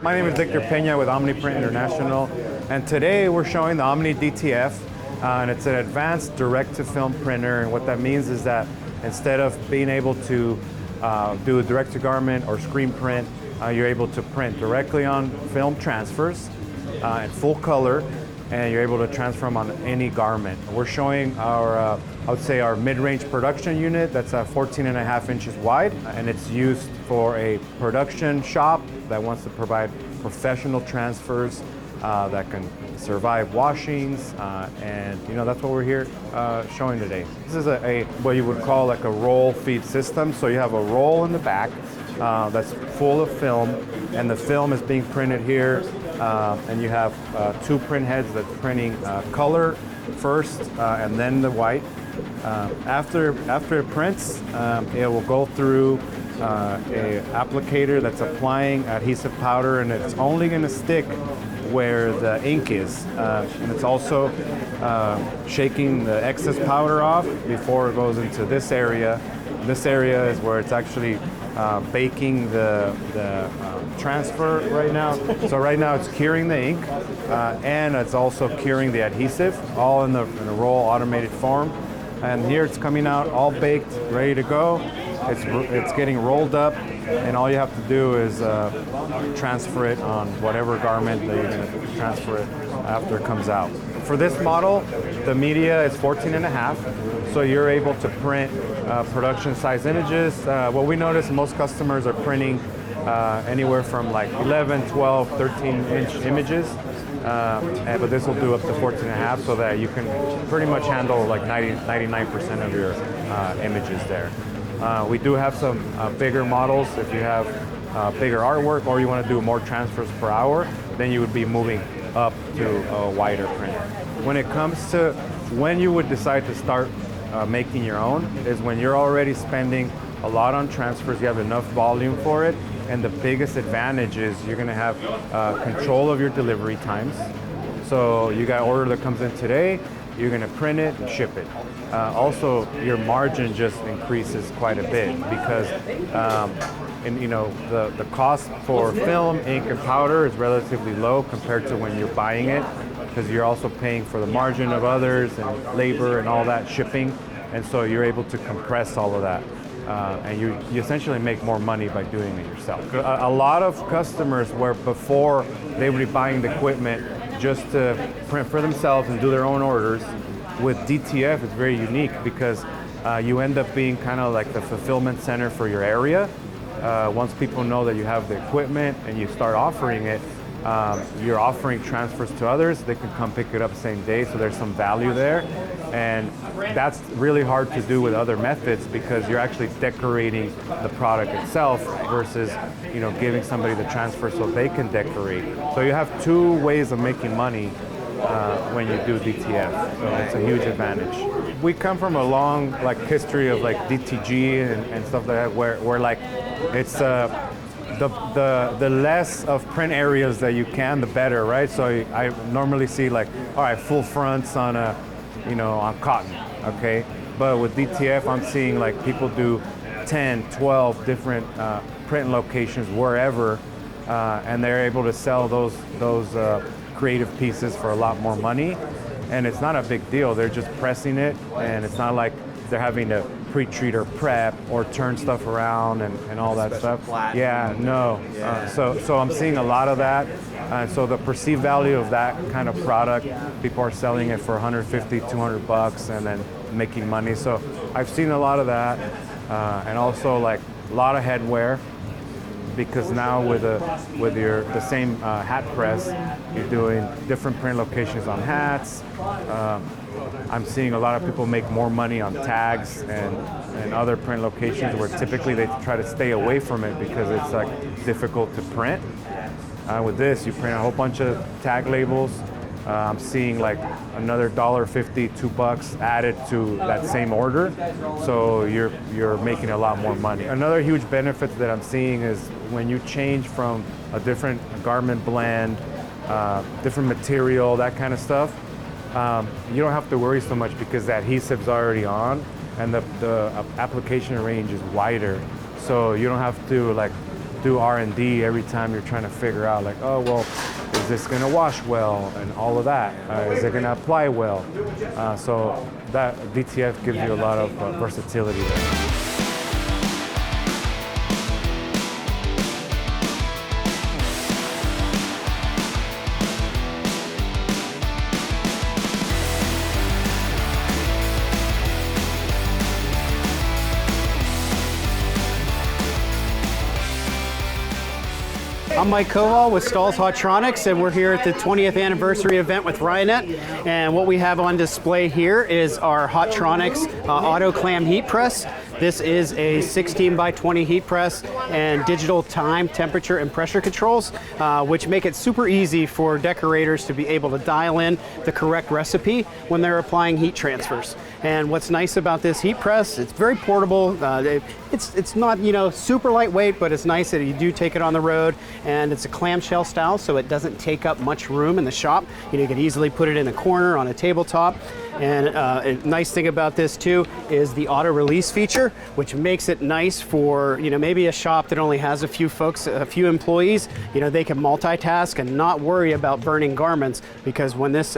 My name is Victor Peña with Omni Print International, and today we're showing the Omni DTF, and it's an advanced direct-to-film printer. And what that means is that instead of being able to do a direct-to-garment or screen print, you're able to print directly on film transfers in full color, and you're able to transfer them on any garment. We're showing our, I would say, our mid-range production unit that's 14.5 inches wide, and it's used for a production shop that wants to provide professional transfers that can survive washings, and that's what we're here showing today. This is a what you would call like a roll feed system. So you have a roll in the back that's full of film, and the film is being printed here, and you have two print heads that's printing color first and then the white. After it prints, it will go through a applicator that's applying adhesive powder, and it's only going to stick where the ink is, and it's also shaking the excess powder off before it goes into this area. This area is where it's actually baking the transfer right now. So right now it's curing the ink, and it's also curing the adhesive, all in a roll automated form. And here it's coming out all baked, ready to go. It's getting rolled up, and all you have to do is transfer it on whatever garment that you're going to transfer it after it comes out. For this model, the media is 14.5, so you're able to print production size images. What we notice, most customers are printing anywhere from like 11, 12, 13-inch images. But this will do up to 14.5, so that you can pretty much handle like 99% of your images there. We do have some bigger models. If you have bigger artwork or you want to do more transfers per hour, then you would be moving up to a wider printer. When it comes to when you would decide to start making your own, is when you're already spending a lot on transfers, you have enough volume for it, and the biggest advantage is you're going to have control of your delivery times. So you got an order that comes in today, you're going to print it and ship it. Also, your margin just increases quite a bit because the cost for film, ink, and powder is relatively low compared to when you're buying it, because you're also paying for the margin of others and labor and all that shipping, and so you're able to compress all of that. And you essentially make more money by doing it yourself. A lot of customers, where before they would be buying the equipment just to print for themselves and do their own orders, with DTF it's very unique because you end up being kind of like the fulfillment center for your area. Once people know that you have the equipment and you start offering it, you're offering transfers to others. They can come pick it up same day, so there's some value there. And that's really hard to do with other methods because you're actually decorating the product itself versus giving somebody the transfer so they can decorate. So you have two ways of making money when you do DTF, so it's a huge advantage. We come from a long history of DTG and stuff like that, where like it's the less of print areas that you can, the better, right? So I normally see all right, full fronts on on cotton, okay? But with DTF, I'm seeing people do 10, 12 different print locations wherever, and they're able to sell those creative pieces for a lot more money. And it's not a big deal. They're just pressing it, and it's not like they're having to pre-treat or prep or turn stuff around and all that stuff. Yeah, no. So I'm seeing a lot of that. So the perceived value of that kind of product, people are selling it for 150, 200 bucks and then making money. So I've seen a lot of that, and also a lot of headwear, because now with the same hat press, you're doing different print locations on hats. I'm seeing a lot of people make more money on tags and other print locations where typically they try to stay away from it because it's difficult to print. With this, you print a whole bunch of tag labels. I'm seeing another $1.50, $2 added to that same order, so you're making a lot more money. Another huge benefit that I'm seeing is when you change from a different garment blend, different material, that kind of stuff, you don't have to worry so much because the adhesive's already on, and the application range is wider, so you don't have to do R&D every time you're trying to figure out like, oh, well, is this gonna wash well and all of that? Is it gonna apply well? So that DTF gives you a lot of versatility there. I'm Mike Koval with Stahl's Hotronix, and we're here at the 20th anniversary event with Ryonet. And what we have on display here is our Hotronix Auto Clam heat press. This is a 16 by 20 heat press and digital time, temperature, and pressure controls, which make it super easy for decorators to be able to dial in the correct recipe when they're applying heat transfers. And what's nice about this heat press, it's very portable. It's not, you know, super lightweight, but it's nice that you do take it on the road, and it's a clamshell style, so it doesn't take up much room in the shop. You know, you can easily put it in a corner on a tabletop. And a nice thing about this too is the auto release feature, which makes it nice for, you know, maybe a shop that only has a few folks, a few employees. You know, they can multitask and not worry about burning garments, because when this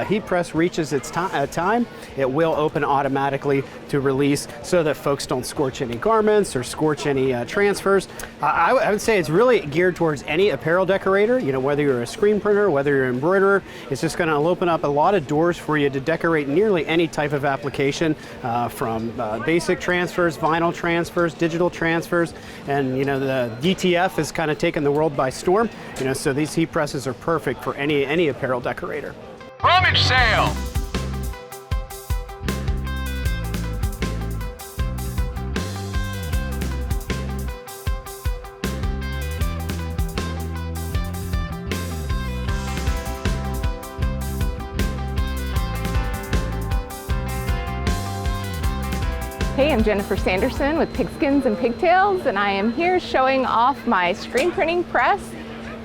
heat press reaches its time, it will open automatically to release so that folks don't scorch any garments or scorch any transfers. I would say it's really geared towards any apparel decorator, you know, whether you're a screen printer, whether you're an embroiderer. It's just going to open up a lot of doors for you to decorate nearly any type of application, from basic transfers, vinyl transfers, digital transfers, and you know, the DTF has kind of taken the world by storm. You know, so these heat presses are perfect for any apparel decorator. Rummage sale! Hey, I'm Jennifer Sanderson with Pigskins and Pigtails, and I am here showing off my screen printing press.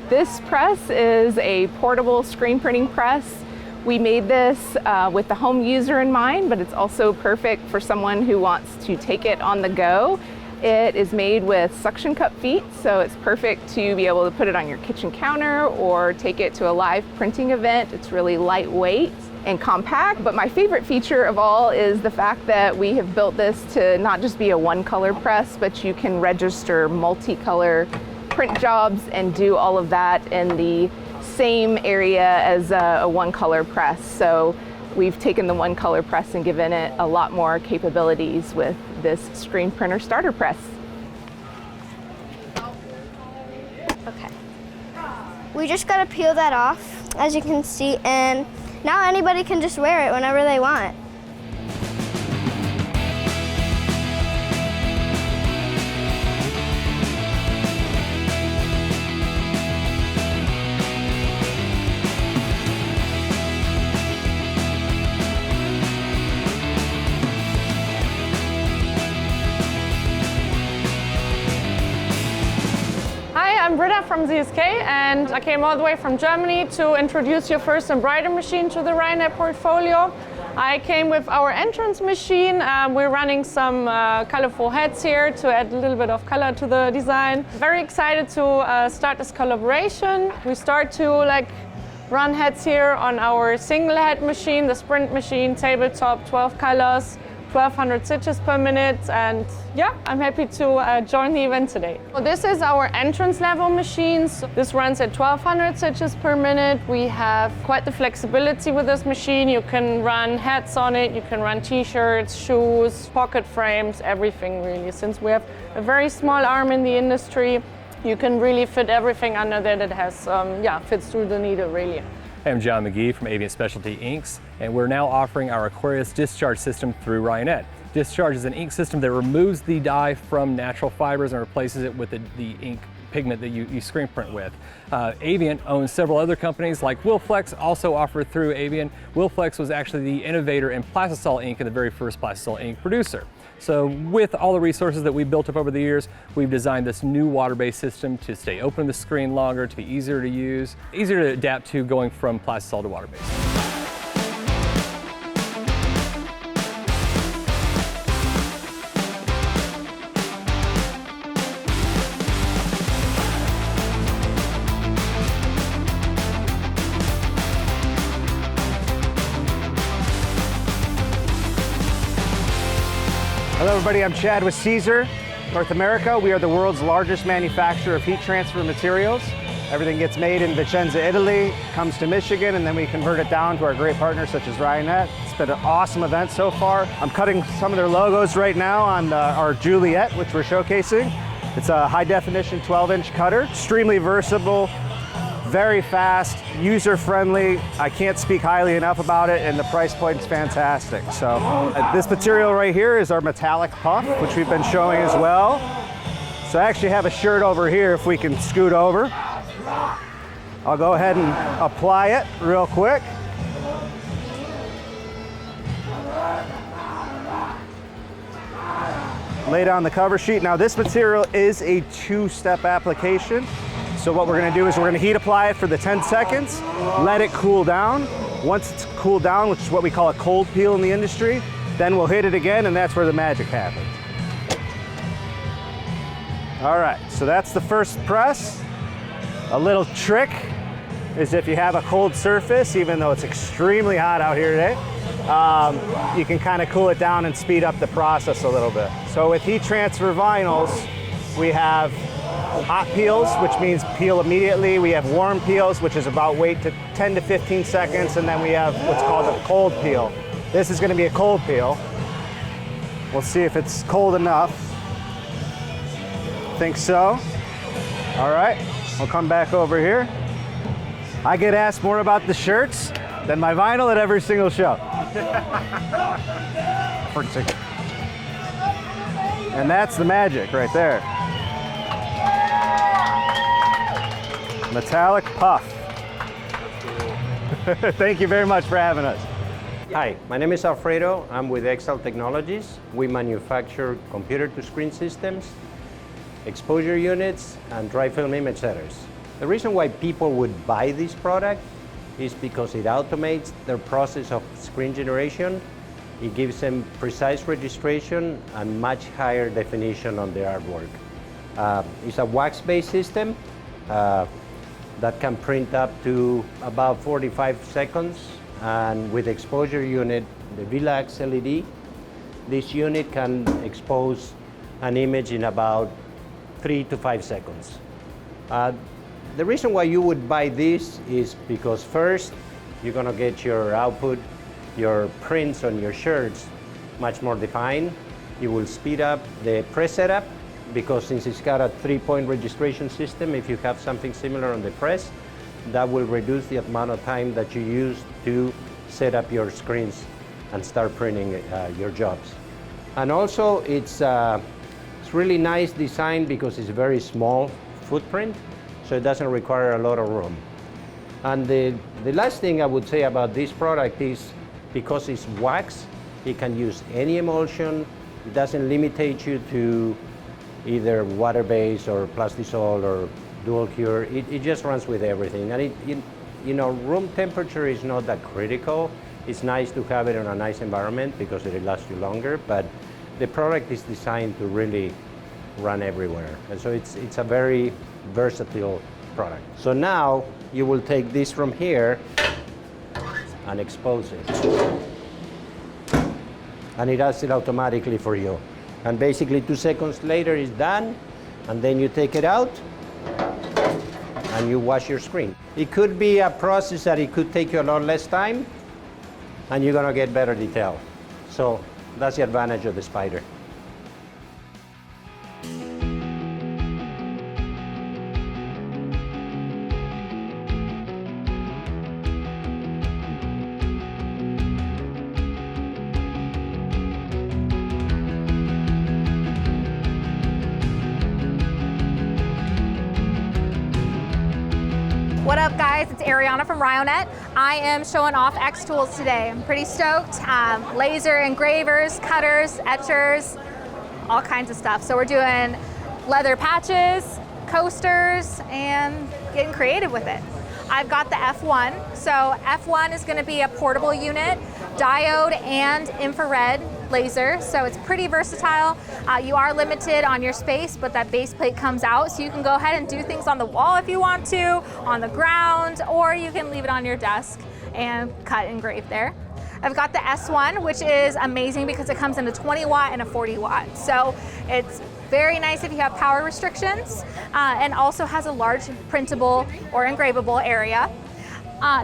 This press is a portable screen printing press. We made this with the home user in mind, but it's also perfect for someone who wants to take it on the go. It is made with suction cup feet, so it's perfect to be able to put it on your kitchen counter or take it to a live printing event. It's really lightweight and compact, but my favorite feature of all is the fact that we have built this to not just be a one-color press, but you can register multicolor print jobs and do all of that in the same area as a one-color press. So we've taken the one-color press and given it a lot more capabilities with this screen printer starter press. Okay. We just gotta peel that off, as you can see, and now anybody can just wear it whenever they want. I'm Britta from ZSK, and I came all the way from Germany to introduce your first embroidery machine to the Ryonet portfolio. I came with our entrance machine. We're running some colorful heads here to add a little bit of color to the design. Very excited to start this collaboration. We start to run heads here on our single head machine, the sprint machine, tabletop, 12 colors. 1,200 stitches per minute, and yeah, I'm happy to join the event today. So this is our entrance level machines. This runs at 1,200 stitches per minute. We have quite the flexibility with this machine. You can run hats on it, you can run t-shirts, shoes, pocket frames, everything really. Since we have a very small arm in the industry, you can really fit everything under there that has, fits through the needle really. I'm John McGee from Avian Specialty Inks, and we're now offering our Aquarius discharge system through Ryonet. Discharge is an ink system that removes the dye from natural fibers and replaces it with the ink pigment that you screen print with. Avian owns several other companies like Wilflex, also offered through Avian. Wilflex was actually the innovator in plastisol ink and the very first plastisol ink producer. So with all the resources that we've built up over the years, we've designed this new water-based system to stay open on the screen longer, to be easier to use, easier to adapt to going from plastisol to water-based. everybody, I'm Chad with Caesar, North America. We are the world's largest manufacturer of heat transfer materials. Everything gets made in Vicenza, Italy, comes to Michigan, and then we convert it down to our great partners such as Ryonet. It's been an awesome event so far. I'm cutting some of their logos right now on our Juliet, which we're showcasing. It's a high definition 12-inch cutter, extremely versatile, very fast, user-friendly. I can't speak highly enough about it, and the price point is fantastic. So this material right here is our metallic puff, which we've been showing as well. So I actually have a shirt over here if we can scoot over. I'll go ahead and apply it real quick. Lay down the cover sheet. Now this material is a two-step application. So what we're gonna do is we're gonna heat apply it for the 10 seconds, let it cool down. Once it's cooled down, which is what we call a cold peel in the industry, then we'll hit it again, and that's where the magic happens. All right, so that's the first press. A little trick is if you have a cold surface, even though it's extremely hot out here today, you can kind of cool it down and speed up the process a little bit. So with heat transfer vinyls, we have hot peels, which means peel immediately. We have warm peels, which is about wait to 10 to 15 seconds, and then we have what's called a cold peel. This is going to be a cold peel. We'll see if it's cold enough. Think so. All right, we'll come back over here. I get asked more about the shirts than my vinyl at every single show. And that's the magic right there. Metallic puff. Thank you very much for having us. Hi, my name is Alfredo. I'm with Exile Technologies. We manufacture computer-to-screen systems, exposure units, and dry film image setters. The reason why people would buy this product is because it automates their process of screen generation. It gives them precise registration and much higher definition on their artwork. It's a wax-based system that can print up to about 45 seconds. And with exposure unit, the VLAX LED, this unit can expose an image in about 3 to 5 seconds. The reason why you would buy this is because first, you're gonna get your output, your prints on your shirts much more defined. You will speed up the press setup because since it's got a 3-point registration system, if you have something similar on the press, that will reduce the amount of time that you use to set up your screens and start printing your jobs. And also, it's really nice design because it's a very small footprint, so it doesn't require a lot of room. And the last thing I would say about this product is because it's wax, it can use any emulsion. It doesn't limitate you to either water-based or plastisol or dual cure. It just runs with everything. And you know, room temperature is not that critical. It's nice to have it in a nice environment because it lasts you longer, but the product is designed to really run everywhere. And so it's a very versatile product. So now you will take this from here and expose it. And it does it automatically for you. And basically 2 seconds later it's done, and then you take it out and you wash your screen. It could be a process that it could take you a lot less time, and you're gonna get better detail. So that's the advantage of the Spider. What up, guys? It's Ariana from Ryonet. I am showing off xTools today. I'm pretty stoked. Laser engravers, cutters, etchers, all kinds of stuff. So we're doing leather patches, coasters, and getting creative with it. I've got the F1. So F1 is going to be a portable unit, diode and infrared laser, so it's pretty versatile. You are limited on your space, but that base plate comes out, so you can go ahead and do things on the wall if you want to, on the ground, or you can leave it on your desk and cut and engrave there. I've got the S1, which is amazing because it comes in a 20 watt and a 40 watt. So it's very nice if you have power restrictions, and also has a large printable or engravable area.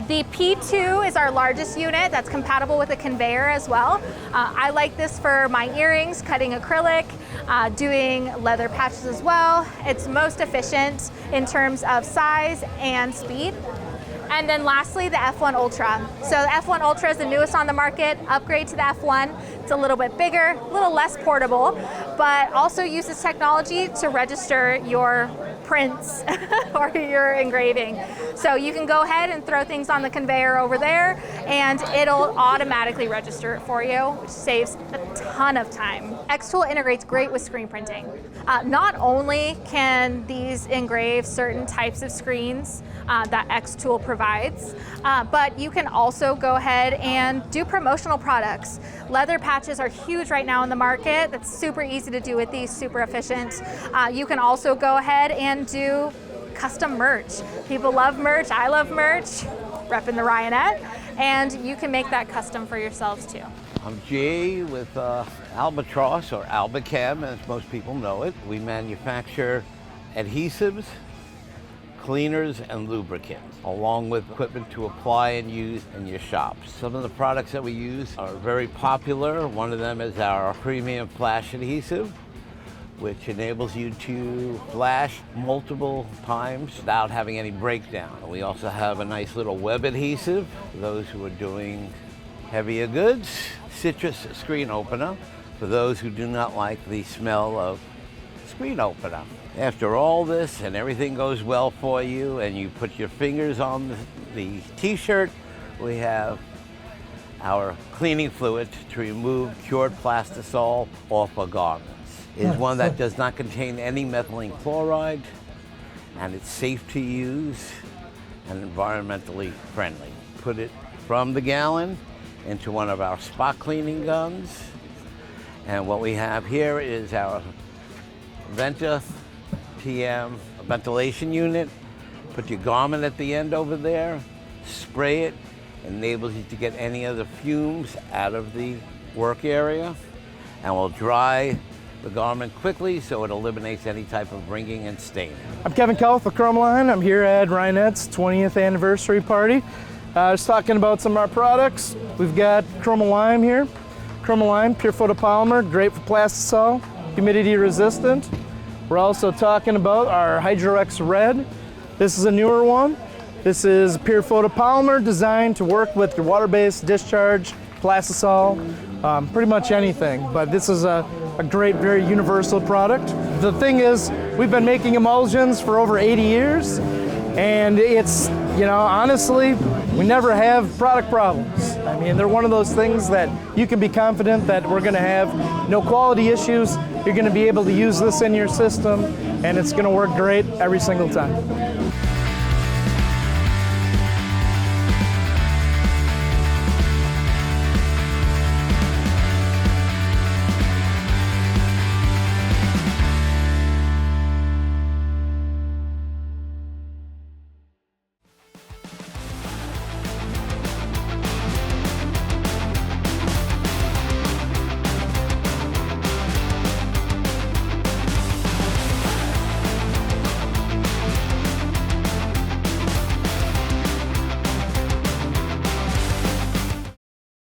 The P2 is our largest unit that's compatible with a conveyor as well. I like this for my earrings, cutting acrylic, doing leather patches as well. It's most efficient in terms of size and speed. And then lastly, the F1 Ultra. So the F1 Ultra is the newest on the market. Upgrade to the F1. It's a little bit bigger, a little less portable, but also uses technology to register your prints or your engraving. So you can go ahead and throw things on the conveyor over there and it'll automatically register it for you, which saves a ton of time. xTool integrates great with screen printing. Not only can these engrave certain types of screens that xTool provides, but you can also go ahead and do promotional products. Leather patches are huge right now in the market. That's super easy to do with these, super efficient. You can also go ahead and do custom merch. People love merch, I love merch, repping the Ryonet, and you can make that custom for yourselves too. I'm Jay with Albatross, or Albacam as most people know it. We manufacture adhesives, cleaners, and lubricants, along with equipment to apply and use in your shops. Some of the products that we use are very popular. One of them is our premium flash adhesive, which enables you to flash multiple times without having any breakdown. We also have a nice little web adhesive for those who are doing heavier goods. Citrus screen opener for those who do not like the smell of screen opener. After all this and everything goes well for you and you put your fingers on the t-shirt, we have our cleaning fluid to remove cured plastisol off of garments. It is one that does not contain any methylene chloride, and it's safe to use and environmentally friendly. Put it from the gallon into one of our spot cleaning guns. And what we have here is our Venta PM ventilation unit. Put your garment at the end over there, spray it, enables you to get any of the fumes out of the work area, and will dry the garment quickly so it eliminates any type of wringing and staining. I'm Kevin Kelf with Chromaline. I'm here at Ryonet's 20th anniversary party. Just talking about some of our products. We've got Chromaline here. Chromaline, pure photopolymer, great for plastisol, humidity resistant. We're also talking about our Hydro-X Red. This is a newer one. This is pure photopolymer designed to work with your water-based discharge, plastisol, pretty much anything. But this is a great, very universal product. The thing is, we've been making emulsions for over 80 years, and it's, you know, honestly, we never have product problems. I mean, they're one of those things that you can be confident that we're gonna have no quality issues. You're gonna be able to use this in your system, and it's gonna work great every single time.